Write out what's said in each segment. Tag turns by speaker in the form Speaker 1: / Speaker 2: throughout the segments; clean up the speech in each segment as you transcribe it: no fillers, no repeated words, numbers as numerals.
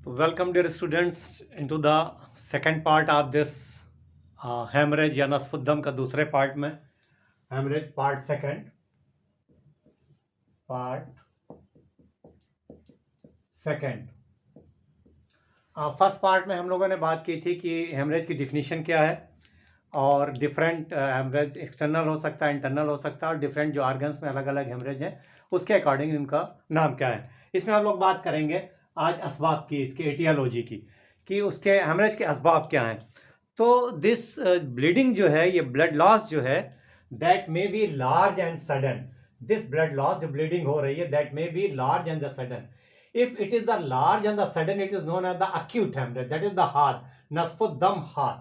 Speaker 1: Welcome dear students into the second part of this hemorrhage या नसफुद्दम का दूसरे part में hemorrhage part second first part में हम लोगों ने बात की थी कि हेमरेज की डिफिनीशन क्या है और डिफरेंट हेमरेज एक्सटर्नल हो सकता है, इंटरनल हो सकता है और डिफरेंट जो ऑर्गन्स में अलग अलग हेमरेज हैं उसके अकॉर्डिंग इनका नाम क्या है। इसमें हम लोग बात करेंगे आज असबाब की, इसके एटियोलॉजी की, कि उसके हेमरेज के असबाब क्या हैं। तो दिस ब्लीडिंग जो है, ये ब्लड लॉस जो है, that may B large and sudden. This blood loss जो ब्लीडिंग हो रही है, that may B large and the sudden. If it is the large and the sudden, it is known as the acute hemorrhage. That is the had, nasfuddam had.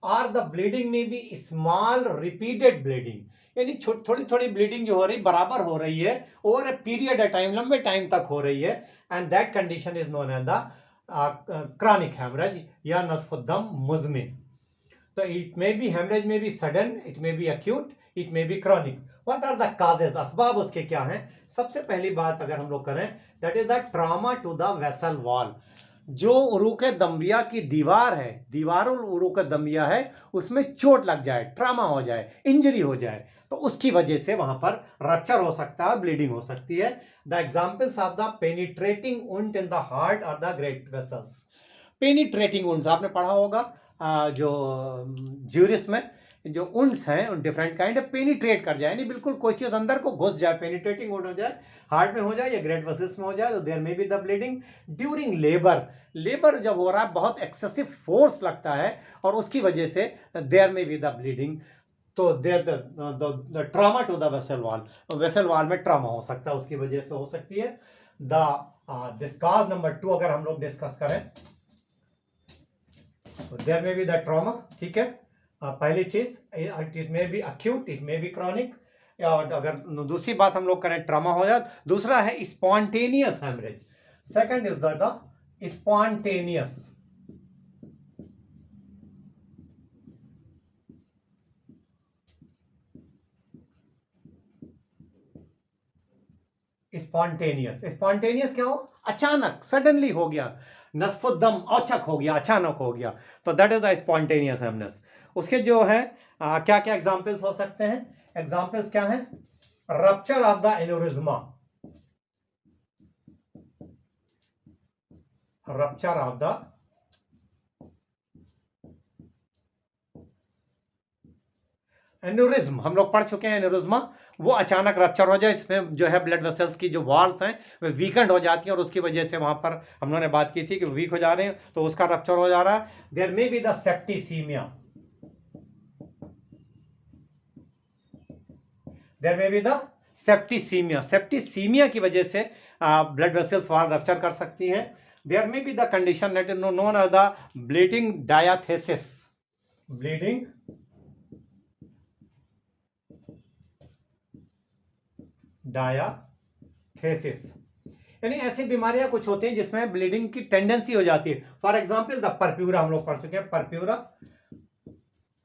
Speaker 1: Or the bleeding may be small repeated bleeding. यानी थोड़ी थोड़ी bleeding जो हो रही बराबर हो रही है over a period of time, लंबे टाइम तक हो रही है, and that condition is known as the chronic haemorrhage या नसफुद्दम मुजमिन. तो it may be haemorrhage may be sudden, it may be acute, it may be chronic. What are the causes, असबाब उसके क्या हैं? सबसे पहली बात अगर हम लोग करें, that is the trauma to the vessel wall. जो उरूक दम्बिया की दीवार है, दीवारुल उरूक दम्बिया है, उसमें चोट लग जाए, ट्रामा हो जाए, इंजरी हो जाए, तो उसकी वजह से वहां पर रप्चर हो सकता है, ब्लीडिंग हो सकती है. The examples of the penetrating wound in the heart और the great vessels. Penetrating wounds आपने पढ़ा होगा, जो ज्यूरिस में जो उंड्स हैं डिफरेंट काइंड पेनिट्रेट कर जाए, नहीं बिल्कुल कोई चीज अंदर को घुस जाए, पेनिट्रेटिंग वुंड हो जाए, हार्ट में हो जाए या ग्रेट वेसल्स में हो जाए, तो there may be the bleeding during labour. Labour जब हो रहा है बहुत एक्सेसिव फोर्स लगता है और उसकी वजह से there may be the bleeding. तो there the trauma to the vessel wall, vessel wall में ट्रॉमा हो सकता है, उसकी वजह से हो सकती है. द दिस कॉज नंबर 2 अगर हम लोग डिस्कस करें, there may be the trauma. ठीक है, पहली चीज it may be acute, it may be chronic. और अगर दूसरी बात हम लोग करें, ट्रॉमा हो जाए. दूसरा है spontaneous haemorrhage. Second is the spontaneous. Spontaneous क्या हो? अचानक, सडनली हो गया, नसफुद्दम औचक हो गया, अचानक हो गया, तो that is the spontaneous haemorrhage. उसके जो है क्या क्या एग्जांपल्स हो सकते हैं? एग्जांपल्स क्या हैं? Rupture of the aneurysma, rupture of the aneurysm हम लोग पढ़ चुके हैं. एन्यूरिज्मा वो अचानक रप्चर हो जाए, इसमें जो है ब्लड वेसल्स की जो वॉल्स हैं वे वीकेंड हो जाती हैं और उसकी वजह से वहां पर हम लोगों ने बात की थी कि वीक हो जा रहे हैं, तो उसका रप्चर हो जा रहा है. There may be the septicaemia, there may be the septicaemia. Septicaemia की वजह से ब्लड वेसल्स वॉल रप्चर कर सकती हैं. There may be the condition that is known as the bleeding diathesis, bleeding diathesis. यानी ऐसी बीमारियां कुछ होती हैं जिसमें ब्लीडिंग की टेंडेंसी हो जाती है. फॉर एग्जांपल द परप्यूरा हम लोग पढ़ चुके हैं, purpura.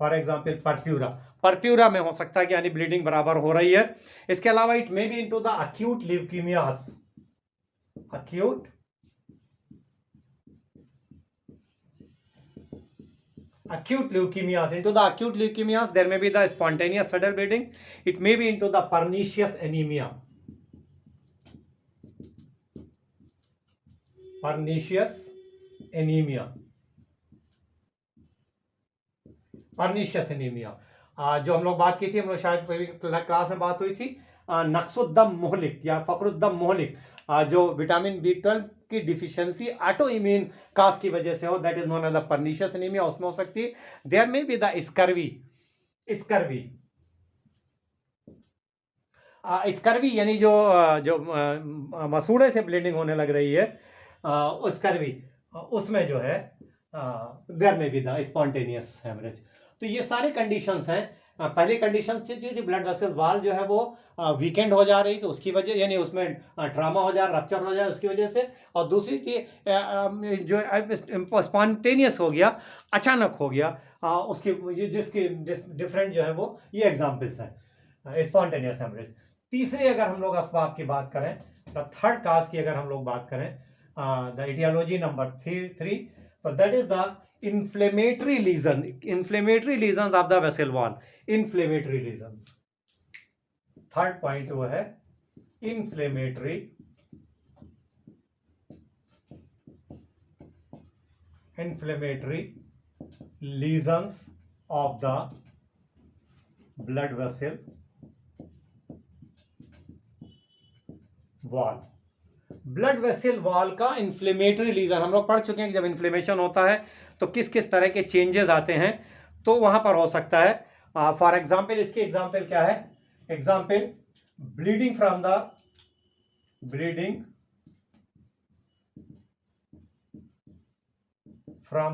Speaker 1: For example purpura, purpura में हो सकता है कि यानी ब्लीडिंग बराबर हो रही है. इसके अलावा it may be into the acute leukaemias, acute acute leukemias. Into the acute leukemias there may be the spontaneous sudden bleeding. It may be into the pernicious anemia, pernicious anemia, pernicious anemia. जो हम लोग बात की थी, हम लोग शायद पहली क्लास में बात हुई थी, नक्सुद्दम मोहलिक या फकरुद्दम मोहलिक, जो विटामिन B12 की डिफिशियंसी ऑटो इम्यून काज की वजह से हो, that is known as the pernicious anaemia, उसमें हो सकती है. There may be the scurvy, scurvy, scurvy यानी जो जो मसूड़े से ब्लीडिंग होने लग रही है, स्कर्वी, उसमें जो है there may be the spontaneous haemorrhage. तो ये सारे कंडीशंस हैं. पहली कंडीशन थी ब्लड वेसल वॉल जो है वो वीकेंड हो जा रही, तो उसकी वजह यानी उसमें ट्रामा हो जाए, रप्चर हो जाए, उसकी वजह से. और दूसरी थी जो स्पॉन्टेनियस हो गया, अचानक हो गया, उसकी जिसकी डिफरेंट जो है वो ये एग्जाम्पल्स हैं स्पॉन्टेनियस हेमरेज. तीसरे अगर हम लोग असबाब की बात करें, तो थर्ड काज की अगर हम लोग बात करें, the etiology number three. So that is the inflammatory lesions of the vessel wall. Inflammatory lesions. Third point वो है inflammatory lesions of the blood vessel wall. Blood vessel wall का इन्फ्लेमेटरी लीजन हम लोग पढ़ चुके हैं कि जब इन्फ्लेमेशन होता है तो किस किस तरह के चेंजेस आते हैं, तो वहां पर हो सकता है। फॉर एग्जाम्पल, इसकी एग्जाम्पल क्या है? Example, bleeding from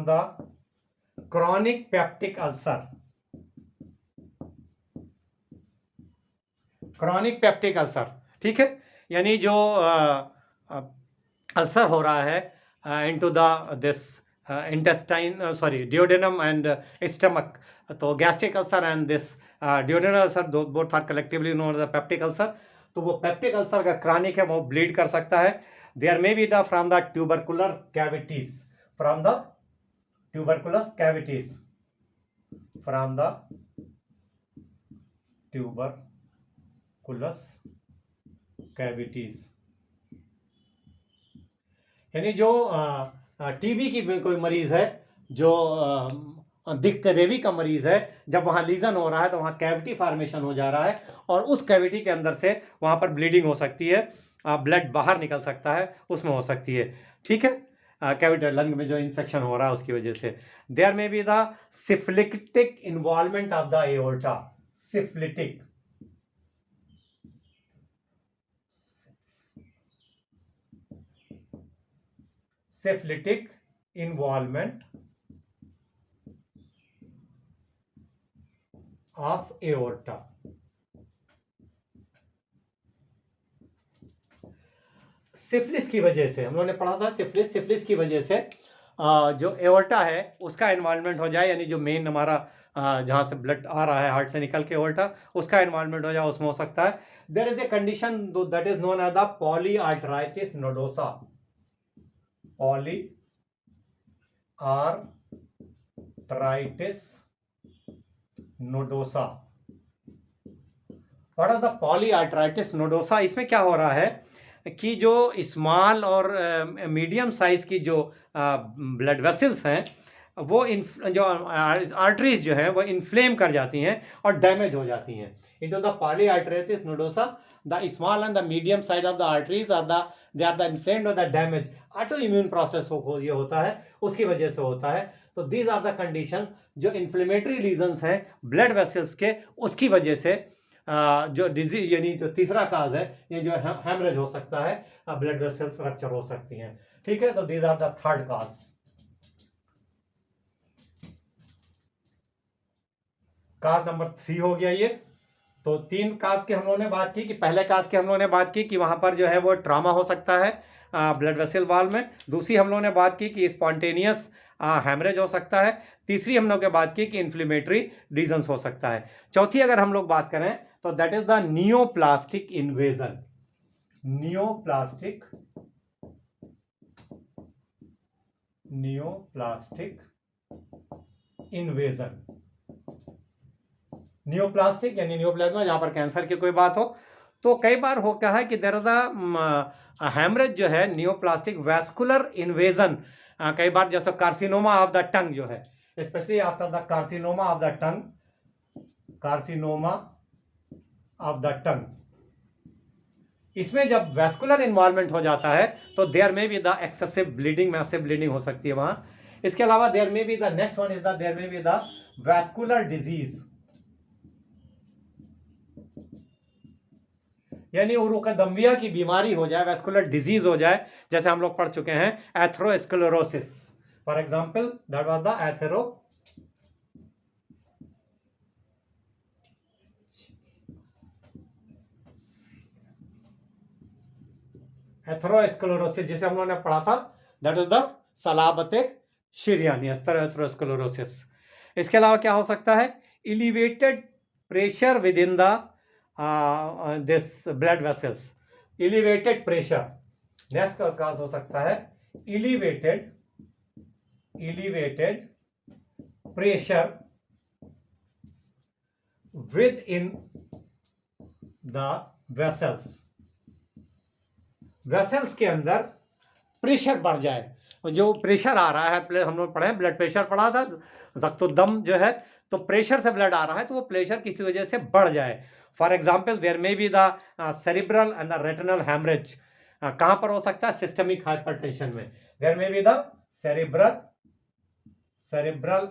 Speaker 1: the chronic peptic ulcer. Chronic peptic ulcer, ठीक है, यानी जो अल्सर हो रहा है into the this intestine, sorry, duodenum and stomach, तो gastric ulcer and this duodenal ulcer, both are collectively known as the peptic ulcer. तो वो पेप्टिक अल्सर अगर क्रॉनिक है वो ब्लीड कर सकता है। There may be the from the tubercular cavities, from the tuberculous cavities, from the tuberculous cavities, यानी जो टीबी की कोई मरीज है, जो दिक्क रेवी का मरीज है, जब वहां लीजन हो रहा है तो वहां कैविटी फॉर्मेशन हो जा रहा है और उस कैविटी के अंदर से वहां पर ब्लीडिंग हो सकती है, ब्लड बाहर निकल सकता है, उसमें हो सकती है, ठीक है, कैविटी लंग में जो इन्फेक्शन हो रहा है उसकी वजह से। There may be the syphilitic involvement of the aorta. Syphilitic involvement of aorta. Syphilis की वजह से, हम लोगों ने पढ़ा था सिफिलिस की वजह से जो एओर्टा है उसका इन्वॉल्वमेंट हो जाए, यानी जो मेन हमारा जहाँ से ब्लड आ रहा है हार्ट से निकल के एओर्टा, उसका इन्वॉल्वमेंट हो जाए, उसमें हो सकता है। There is a condition that is known as the polyarteritis nodosa. Polyarteritis nodosa. What is the polyarteritis nodosa? इसमें क्या हो रहा है कि जो स्मॉल और मीडियम साइज की जो ब्लड वेसल्स हैं वो जो आर्टरीज जो हैं वो इन्फ्लेम कर जाती हैं और डैमेज हो जाती हैं। Into the polyarteritis nodosa, the small and the medium size of the arteries are the inflamed और the damage. Autoimmune process ये होता है, उसकी वजह से होता है। तो दीज आर द कंडीशन जो इन्फ्लेमेटरी रीजन्स हैं ब्लड वेसल्स के, उसकी वजह से जो डिजीज, यानी तो तीसरा काज है ये जो हेमरेज हो सकता है, ब्लड वेसल्स रप्चर हो सकती हैं, ठीक है। तो these are the third cause. Cause number 3 हो गया ये। तो 3 काज की हम लोगों ने बात की कि पहले काज की हम लोगों ने बात की कि वहां पर जो है वो ट्रामा हो सकता है ब्लड वेसल वॉल में। दूसरी हम लोगों ने बात की कि स्पॉन्टेनियस हेमरेज हो सकता है। तीसरी हम लोग ने बात की कि इन्फ्लेमेटरी रीजन्स हो सकता है। चौथी अगर हम लोग बात करें तो that is the neoplastic invasion. Neoplastic invasion. Neoplastic यानी नियोप्लाज्मा, जहां पर कैंसर की कोई बात हो, तो कई बार हो क्या है कि देयर इज द हेमरेज जो है नियोप्लास्टिक वैस्कुलर इन्वेजन। कई बार जैसे कार्सिनोमा ऑफ द टंग जो है, specially after the carcinoma of the tongue, इसमें जब वैस्कुलर इन्वॉल्वमेंट हो जाता है तो there may be the excessive bleeding, massive bleeding हो सकती है वहां। इसके अलावा there may be the next one is the there may be the vascular disease, यानी उरुकदम्बिया की बीमारी हो जाए, वैस्कुलर डिजीज हो जाए, जैसे हम लोग पढ़ चुके हैं atherosclerosis. For example that was the atherosclerosis, जिसे हम लोगों ने पढ़ा था, दैट इज द सलाबते शिरियानी एथेरोस्क्लेरोसिस। इसके अलावा क्या हो सकता है? Elevated pressure with in the this blood vessels. Elevated pressure, next का काज हो सकता है elevated pressure with in the vessels के अंदर प्रेशर बढ़ जाए। जो प्रेशर आ रहा है, हम लोग पढ़े ब्लड प्रेशर पढ़ा था, ज़ख्तुद्दम जो है, तो प्रेशर से ब्लड आ रहा है तो वो प्रेशर किसी वजह से बढ़ जाए। For example there may be the cerebral and the retinal haemorrhage. कहाँ पर हो सकता है? सिस्टमिक हाइपरटेंशन में। There may be the cerebral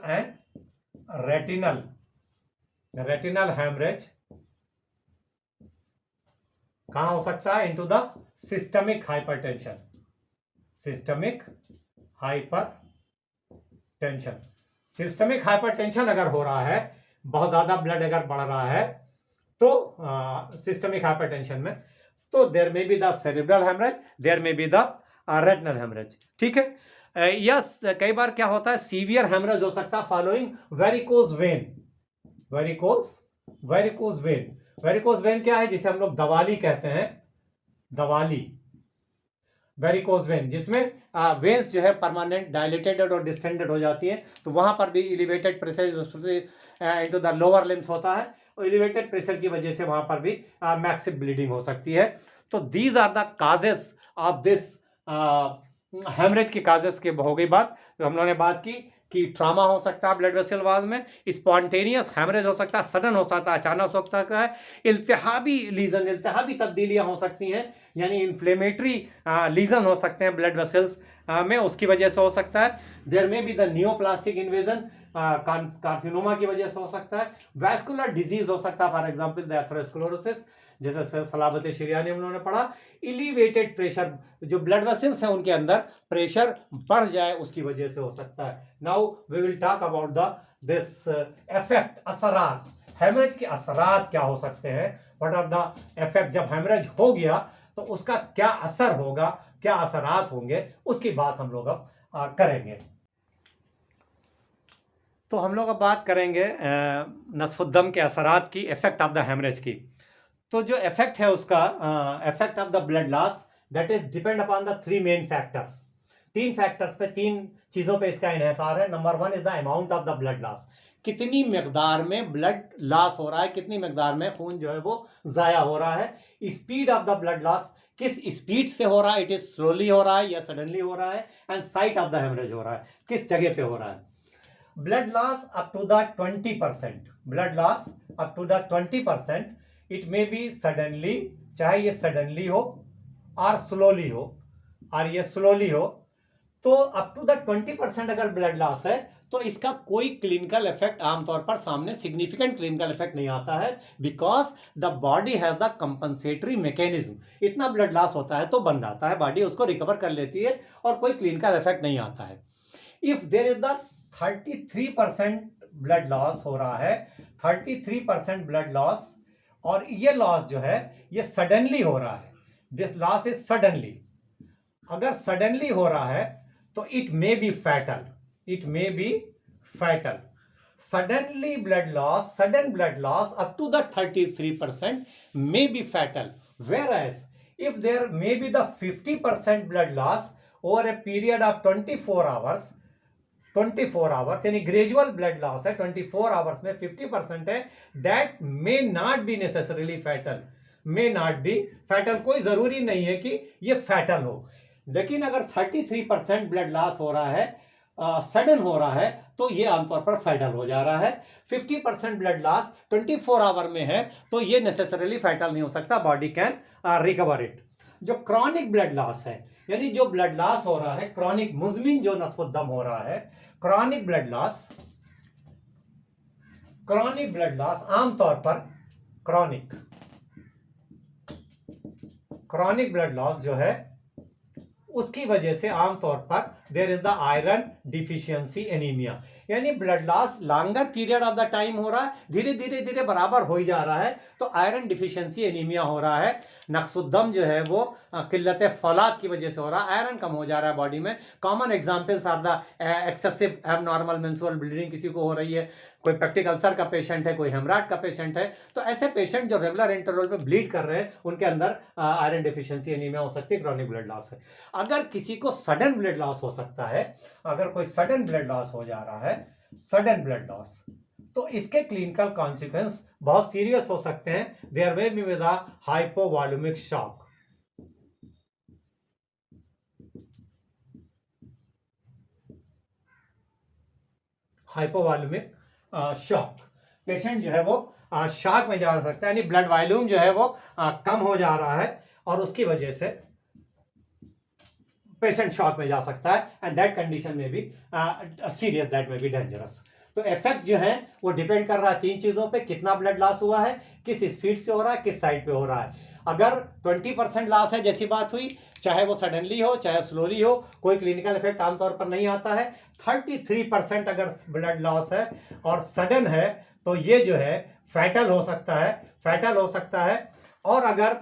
Speaker 1: and retinal haemorrhage कहाँ हो सकता है? Into the systemic hypertension. Systemic hypertension अगर हो रहा है, बहुत ज्यादा ब्लड अगर बढ़ रहा है तो सिस्टमिक हाइपरटेंशन में, तो there may be the cerebral haemorrhage, there may be the retinal haemorrhage. ठीक है। यस, कई बार क्या होता है, सीवियर हेमरेज हो सकता है फॉलोइंग वेरिकोज वेन क्या है? जिसे हम लोग दवाली कहते हैं, वेरिकोज वेन, जिसमें वेन्स जो है परमानेंट डायलेटेड और डिस्टेंडेड हो जाती है, तो वहां पर भी elevated pressure into the lower limbs होता है, और एलिवेटेड प्रेशर की वजह से वहां पर भी मैक्सिव ब्लीडिंग हो सकती है। तो these are the causes of this haemorrhage की काजेस की हो गई बात। तो हम लोगों ने बात की कि ट्रामा हो सकता है ब्लड वेसल वाल में, स्पॉन्टेनियस हेमरेज हो सकता है, सडन हो सकता है, अचानक हो सकता है, इल्तिहाबी तब्दीलियां हो सकती हैं, यानी इन्फ्लेमेटरी लीजन हो सकते हैं ब्लड वेसल्स में, उसकी वजह से हो सकता है। देयर में भी द नियोप्लास्टिक इन्वेजन कार्सिनोमा की वजह से हो सकता है। वैस्कुलर डिजीज हो सकता है, फॉर एग्जांपल द एथेरोस्क्लेरोसिस, जैसे सलाबत शरियानी हम लोगों ने पढ़ा। इलिवेटेड प्रेशर, जो ब्लड वेसल्स हैं उनके अंदर प्रेशर बढ़ जाए, उसकी वजह से हो सकता है। Now we will talk about this effect, असरात, हेमरेज के असरात क्या हो सकते हैं, व्हाट आर द इफेक्ट। जब हेमरेज हो गया तो उसका क्या असर होगा, क्या असरात होंगे, उसकी बात हम लोग अब करेंगे। तो हम लोग अब बात करेंगे नस्फुद्दम के असरात की, इफेक्ट ऑफ द हेमरेज की। तो जो इफेक्ट है उसका, effect of the blood loss, that is depend upon the three main factors. तीन फैक्टर्स पे, तीन चीजों पे इसका इन्हिसार है। Number one is the amount of the blood loss, कितनी मकदार में ब्लड लॉस हो रहा है, कितनी मकदार में खून जो है वो जाया हो रहा है। Speed of the blood loss, किस स्पीड से हो रहा है, इट इज स्लोली हो रहा है या सडनली हो रहा है। And site of the haemorrhage हो रहा है, किस जगह पे हो रहा है। Blood loss up to the 20%, blood loss up to the 20%, it may be suddenly, चाहे ये सडनली हो और स्लोली हो, और ये स्लोली हो, तो अप टू द 20% अगर ब्लड लॉस है तो इसका कोई क्लिनिकल इफेक्ट आमतौर पर सामने सिग्निफिकेंट क्लिनिकल इफेक्ट नहीं आता है, because the body has the compensatory mechanism. इतना ब्लड लॉस होता है तो बन जाता है, बॉडी उसको रिकवर कर लेती है और कोई क्लिनिकल इफेक्ट नहीं आता है। If there is the 33% blood loss हो रहा है, 33% ब्लड लॉस, और ये लॉस जो है ये सडनली हो रहा है, दिस लॉस इज सडनली, अगर सडनली हो रहा है तो it may B fatal, suddenly blood loss, sudden blood loss up to the 33% may be fatal, whereas if there may be the 50% blood loss over a period of 24 hours, यानी gradual blood loss है, 24 hours में 50% है, that may not B necessarily fatal, कोई जरूरी नहीं है कि ये फैटल हो। लेकिन अगर 33% ब्लड लॉस हो रहा है, सडन हो रहा है, तो ये आमतौर पर फैटल हो जा रहा है। 50% ब्लड लॉस 24 आवर में है तो ये नेसेसरीली फैटल नहीं हो सकता, बॉडी कैन रिकवर इट। जो क्रॉनिक ब्लड लॉस है, यानी जो ब्लड लॉस हो रहा है क्रॉनिक, मुजमिन जो नस्फुद्दम हो रहा है, क्रॉनिक ब्लड लॉस आमतौर पर क्रॉनिक ब्लड लॉस जो है उसकी वजह से आमतौर पर there is the iron deficiency anaemia, यानी blood loss longer period of the time हो रहा है, धीरे धीरे बराबर हो ही जा रहा है, तो आयरन डिफिशियंसी एनीमिया हो रहा है। नक्सुद्दम जो है वो किल्लत फौलाद की वजह से हो रहा है, आयरन कम हो जा रहा है बॉडी में। Common examples are the excessive abnormal menstrual bleeding, किसी को हो रही है कोई पेप्टिक अल्सर का पेशेंट है, कोई हेमराइड का पेशेंट है, तो ऐसे पेशेंट जो रेगुलर इंटरवल पे ब्लीड कर रहे हैं उनके अंदर आयरन डेफिशिएंसी एनीमिया हो सकती है, क्रॉनिक ब्लड लॉस है। अगर किसी को सडन ब्लड लॉस हो सकता है, अगर कोई सडन ब्लड लॉस हो जा रहा है, सडन ब्लड लॉस, तो इसके क्लिनिकल कॉन्सिक्वेंस बहुत सीरियस हो सकते हैं। There may be with hypovolaemic shock. Hypovolaemic shock, patient जो है वो शॉक में जा सकता है, यानी ब्लड वॉल्यूम जो है वो कम हो जा रहा है और उसकी वजह से पेशेंट शॉक में जा सकता है, एंड दैट कंडीशन में भी सीरियस, दैट में बी डेंजरस। तो इफेक्ट जो है वो डिपेंड कर रहा है 3 चीजों पे, कितना ब्लड लॉस हुआ है, किस स्पीड से हो रहा है, किस साइड पे हो रहा है। अगर 20% लॉस है, जैसी बात हुई, चाहे वो सडनली हो चाहे स्लोली हो, कोई क्लिनिकल इफेक्ट आमतौर पर नहीं आता है। 33% अगर ब्लड लॉस है और सडन है, तो ये जो है फैटल हो सकता है, फैटल हो सकता है। और अगर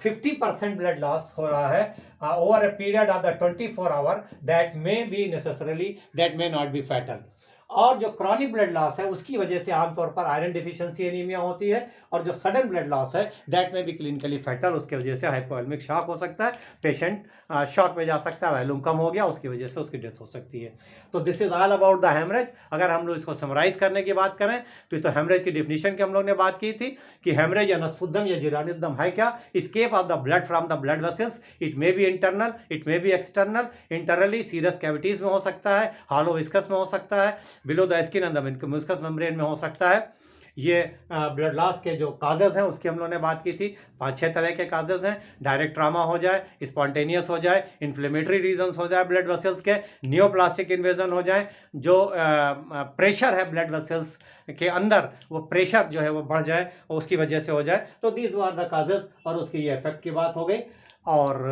Speaker 1: 50% ब्लड लॉस हो रहा है over a period of the 24 hour, that may be necessarily, that may not be fatal. और जो क्रॉनिक ब्लड लॉस है उसकी वजह से आमतौर पर आयरन डिफिशियंसी एनीमिया होती है, और जो सडन ब्लड लॉस है दैट में भी क्लिनिकली फैटल, उसकी वजह से हाइपोवॉल्यूमिक शॉक हो सकता है, पेशेंट शॉक में जा सकता है, वॉल्यूम कम हो गया, उसकी वजह से उसकी डेथ हो सकती है। तो this is all about the haemorrhage. अगर हम लोग इसको समराइज करने की बात करें तो हेमरेज की डिफिनीशन की हम लोग ने बात की थी कि हेमरेज या नसफुद्दम या जीरानिद्दम है क्या? Escape of the blood from the blood vessels. It may be internal, it may be external. Internally serous cavities में हो सकता है, हॉलो विस्कस में हो सकता है, below the skin and the mucous membrane में हो सकता है। ये ब्लड लॉस के जो काजेज हैं उसकी हम लोगों ने बात की थी। 5-6 तरह के काजेज हैं। डायरेक्ट ट्रामा हो जाए, स्पॉन्टेनियस हो जाए, इन्फ्लेमेटरी रीजन्स हो जाए ब्लड वेसल्स के, नियोप्लास्टिक इन्वेजन हो जाए, जो प्रेशर है ब्लड वेसल्स के अंदर, वो प्रेशर जो है वो बढ़ जाए और उसकी वजह से हो जाए। तो दीज आर द काजेज, और उसकी ये इफेक्ट की बात हो गई। और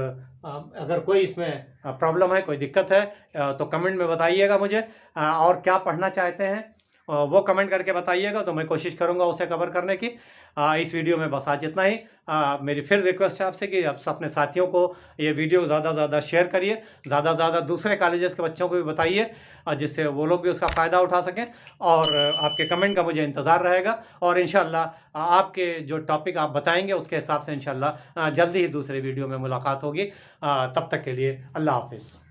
Speaker 1: अगर कोई इसमें प्रॉब्लम है, कोई दिक्कत है, तो कमेंट में बताइएगा मुझे। और क्या पढ़ना चाहते हैं वो कमेंट करके बताइएगा, तो मैं कोशिश करूंगा उसे कवर करने की। इस वीडियो में बस आज इतना ही। मेरी फिर रिक्वेस्ट है आपसे कि आप अपने साथियों को ये वीडियो ज़्यादा से ज़्यादा शेयर करिए, ज़्यादा से ज़्यादा दूसरे कॉलेजेस के बच्चों को भी बताइए, जिससे वो लोग भी उसका फ़ायदा उठा सकें। और आपके कमेंट का मुझे इंतज़ार रहेगा, और इंशाल्लाह आपके जो टॉपिक आप बताएंगे उसके हिसाब से इंशाल्लाह जल्दी ही दूसरे वीडियो में मुलाकात होगी। तब तक के लिए अल्लाह हाफिज़।